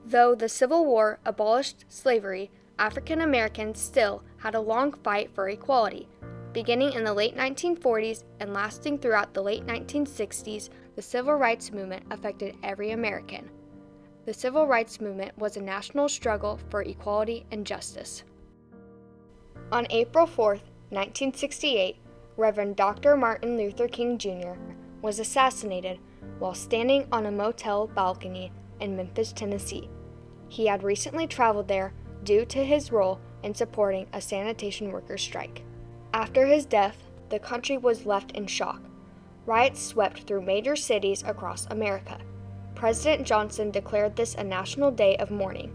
Though the Civil War abolished slavery, African Americans still had a long fight for equality. Beginning in the late 1940s and lasting throughout the late 1960s, the Civil Rights Movement affected every American. The Civil Rights Movement was a national struggle for equality and justice. On April 4, 1968, Reverend Dr. Martin Luther King Jr. was assassinated while standing on a motel balcony in Memphis, Tennessee. He had recently traveled there due to his role in supporting a sanitation workers' strike. After his death, the country was left in shock. Riots swept through major cities across America. President Johnson declared this a national day of mourning.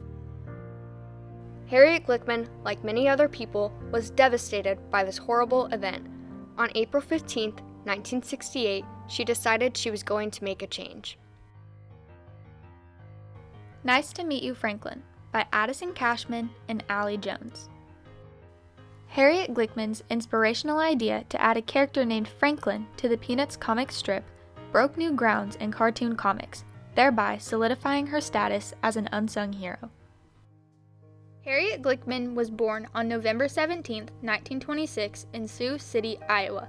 Harriet Glickman, like many other people, was devastated by this horrible event. On April 15, 1968, she decided she was going to make a change. Nice to Meet You, Franklin, by Adyson Cashman and Allie Jones. Harriet Glickman's inspirational idea to add a character named Franklin to the Peanuts comic strip broke new grounds in cartoon comics, thereby solidifying her status as an unsung hero. Harriet Glickman was born on November 17, 1926, in Sioux City, Iowa.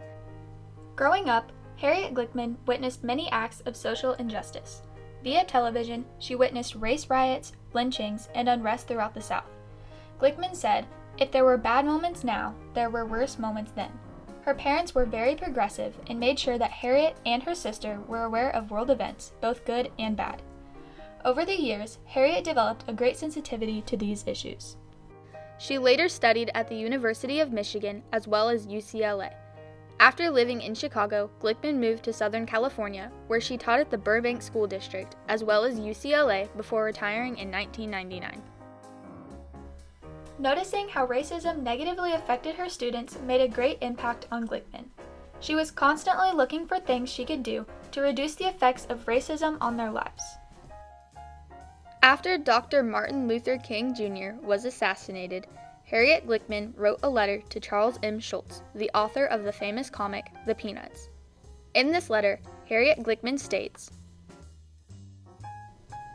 Growing up, Harriet Glickman witnessed many acts of social injustice. Via television, she witnessed race riots, lynchings, and unrest throughout the South. Glickman said, "If there were bad moments now, there were worse moments then." Her parents were very progressive and made sure that Harriet and her sister were aware of world events, both good and bad. Over the years, Harriet developed a great sensitivity to these issues. She later studied at the University of Michigan as well as UCLA. After living in Chicago, Glickman moved to Southern California, where she taught at the Burbank School District, as well as UCLA, before retiring in 1999. Noticing how racism negatively affected her students made a great impact on Glickman. She was constantly looking for things she could do to reduce the effects of racism on their lives. After Dr. Martin Luther King Jr. was assassinated, Harriet Glickman wrote a letter to Charles M. Schulz, the author of the famous comic, The Peanuts. In this letter, Harriet Glickman states,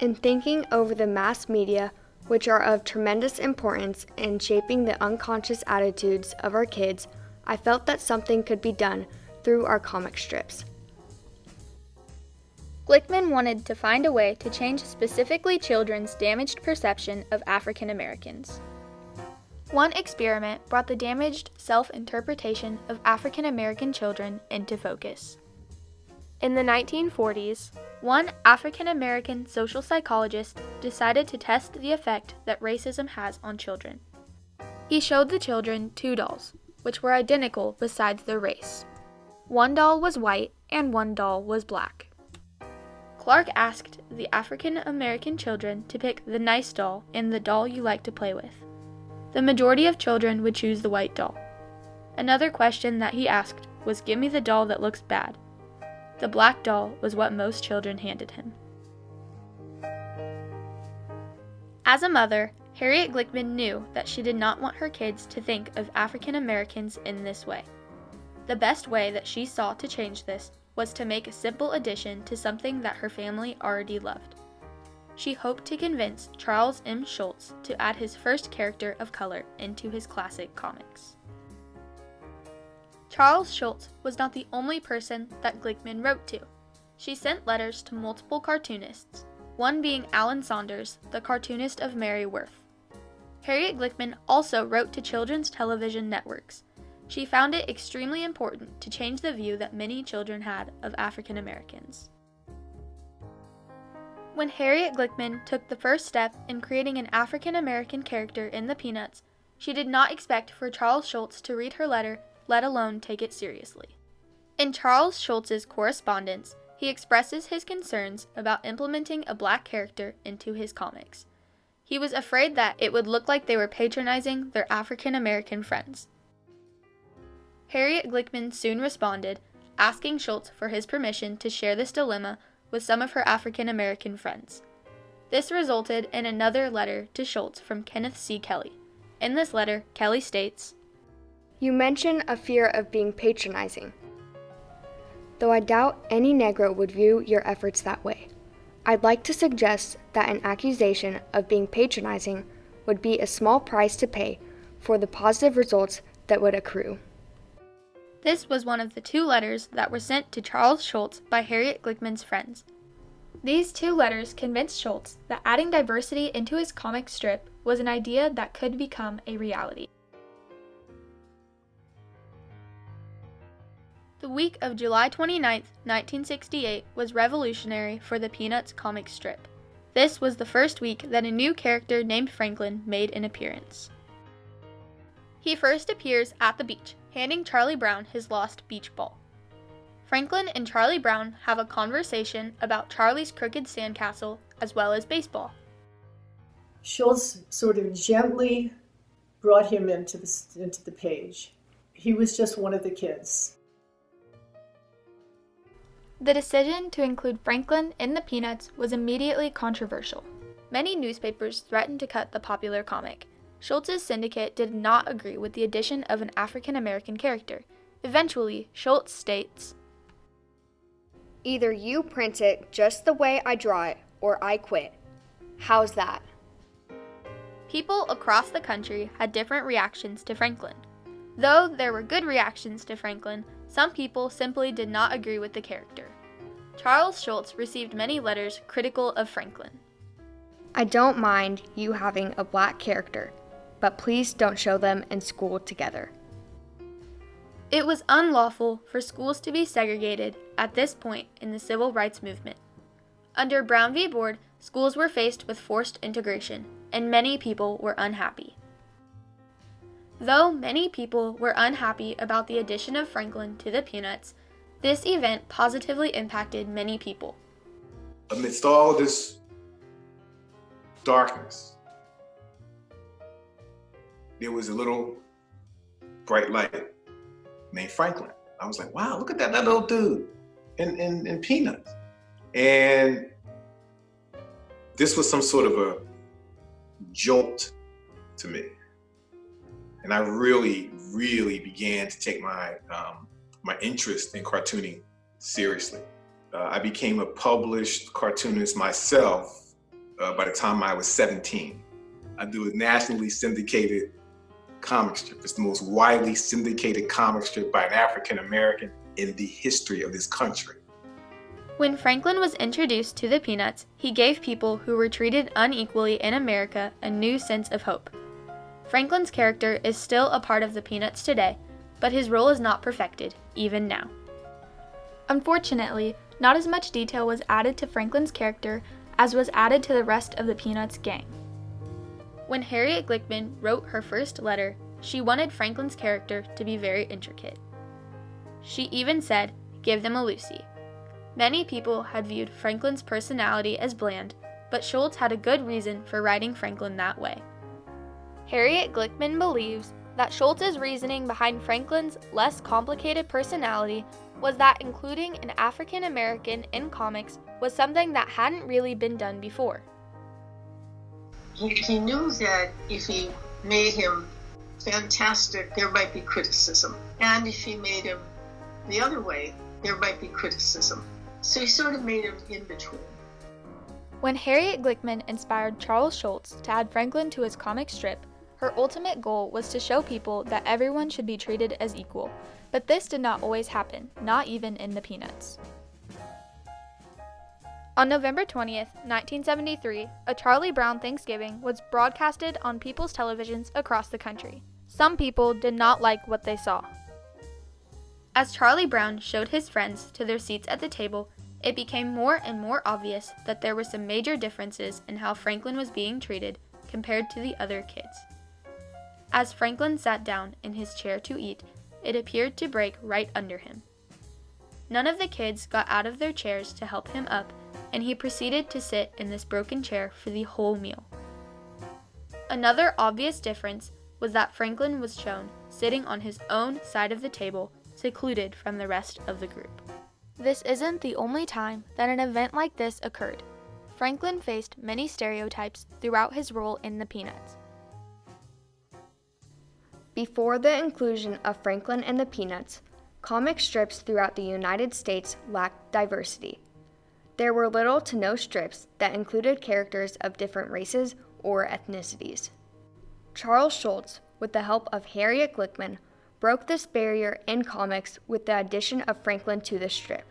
"In thinking over the mass media, which are of tremendous importance in shaping the unconscious attitudes of our kids, I felt that something could be done through our comic strips." Glickman wanted to find a way to change specifically children's damaged perception of African Americans. One experiment brought the damaged self-interpretation of African American children into focus. In the 1940s, one African American social psychologist decided to test the effect that racism has on children. He showed the children two dolls, which were identical besides their race. One doll was white and one doll was black. Clark asked the African American children to pick the nice doll and the doll you like to play with. The majority of children would choose the white doll. Another question that he asked was, "Give me the doll that looks bad." The black doll was what most children handed him. As a mother, Harriet Glickman knew that she did not want her kids to think of African Americans in this way. The best way that she saw to change this was to make a simple addition to something that her family already loved. She hoped to convince Charles M. Schulz to add his first character of color into his classic comics. Charles Schulz was not the only person that Glickman wrote to. She sent letters to multiple cartoonists, one being Alan Saunders, the cartoonist of Mary Worth. Harriet Glickman also wrote to children's television networks. She found it extremely important to change the view that many children had of African Americans. When Harriet Glickman took the first step in creating an African American character in the Peanuts, she did not expect for Charles Schulz to read her letter, let alone take it seriously. In Charles Schulz's correspondence, he expresses his concerns about implementing a black character into his comics. He was afraid that it would look like they were patronizing their African American friends. Harriet Glickman soon responded, asking Schulz for his permission to share this dilemma with some of her African American friends. This resulted in another letter to Schulz from Kenneth C. Kelly. In this letter, Kelly states, "You mention a fear of being patronizing. Though I doubt any Negro would view your efforts that way. I'd like to suggest that an accusation of being patronizing would be a small price to pay for the positive results that would accrue. This was one of the 2 letters that were sent to Charles Schulz by Harriet Glickman's friends. These 2 letters convinced Schulz that adding diversity into his comic strip was an idea that could become a reality. The week of July 29, 1968 was revolutionary for the Peanuts comic strip. This was the first week that a new character named Franklin made an appearance. He first appears at the beach, handing Charlie Brown his lost beach ball. Franklin and Charlie Brown have a conversation about Charlie's crooked sandcastle as well as baseball. Schulz sort of gently brought him into the page. He was just one of the kids. The decision to include Franklin in the Peanuts was immediately controversial. Many newspapers threatened to cut the popular comic. Schulz's syndicate did not agree with the addition of an African-American character. Eventually, Schulz states, "Either you print it just the way I draw it, or I quit. How's that?" People across the country had different reactions to Franklin. Though there were good reactions to Franklin, some people simply did not agree with the character. Charles Schulz received many letters critical of Franklin. "I don't mind you having a black character, but please don't show them in school together." It was unlawful for schools to be segregated at this point in the civil rights movement. Under Brown v. Board, schools were faced with forced integration, and many people were unhappy. Though many people were unhappy about the addition of Franklin to the Peanuts, this event positively impacted many people. Amidst all this darkness, there was a little bright light named Franklin. I was like, wow, look at that little dude in Peanuts. And this was some sort of a jolt to me. And I really, really began to take my interest in cartooning seriously. I became a published cartoonist myself by the time I was 17. I do a nationally syndicated comic strip. It's the most widely syndicated comic strip by an African American in the history of this country. When Franklin was introduced to the Peanuts, he gave people who were treated unequally in America a new sense of hope. Franklin's character is still a part of the Peanuts today, but his role is not perfected, even now. Unfortunately, not as much detail was added to Franklin's character as was added to the rest of the Peanuts gang. When Harriet Glickman wrote her first letter, she wanted Franklin's character to be very intricate. She even said, "Give them a Lucy." Many people had viewed Franklin's personality as bland, but Schulz had a good reason for writing Franklin that way. Harriet Glickman believes that Schulz's reasoning behind Franklin's less complicated personality was that including an African American in comics was something that hadn't really been done before. He knew that if he made him fantastic, there might be criticism. And if he made him the other way, there might be criticism. So he sort of made him in between. When Harriet Glickman inspired Charles Schulz to add Franklin to his comic strip, her ultimate goal was to show people that everyone should be treated as equal, but this did not always happen, not even in the Peanuts. On November 20th, 1973, a Charlie Brown Thanksgiving was broadcasted on people's televisions across the country. Some people did not like what they saw. As Charlie Brown showed his friends to their seats at the table, it became more and more obvious that there were some major differences in how Franklin was being treated compared to the other kids. As Franklin sat down in his chair to eat, it appeared to break right under him. None of the kids got out of their chairs to help him up, and he proceeded to sit in this broken chair for the whole meal. Another obvious difference was that Franklin was shown sitting on his own side of the table, secluded from the rest of the group. This isn't the only time that an event like this occurred. Franklin faced many stereotypes throughout his role in the Peanuts. Before the inclusion of Franklin and the Peanuts, comic strips throughout the United States lacked diversity. There were little to no strips that included characters of different races or ethnicities. Charles Schulz, with the help of Harriet Glickman, broke this barrier in comics with the addition of Franklin to the strip.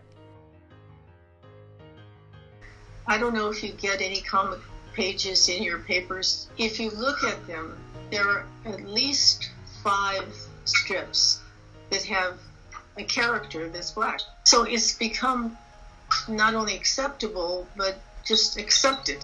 I don't know if you get any comic pages in your papers. If you look at them, there are at least 5 strips that have a character that's black. So it's become not only acceptable, but just accepted.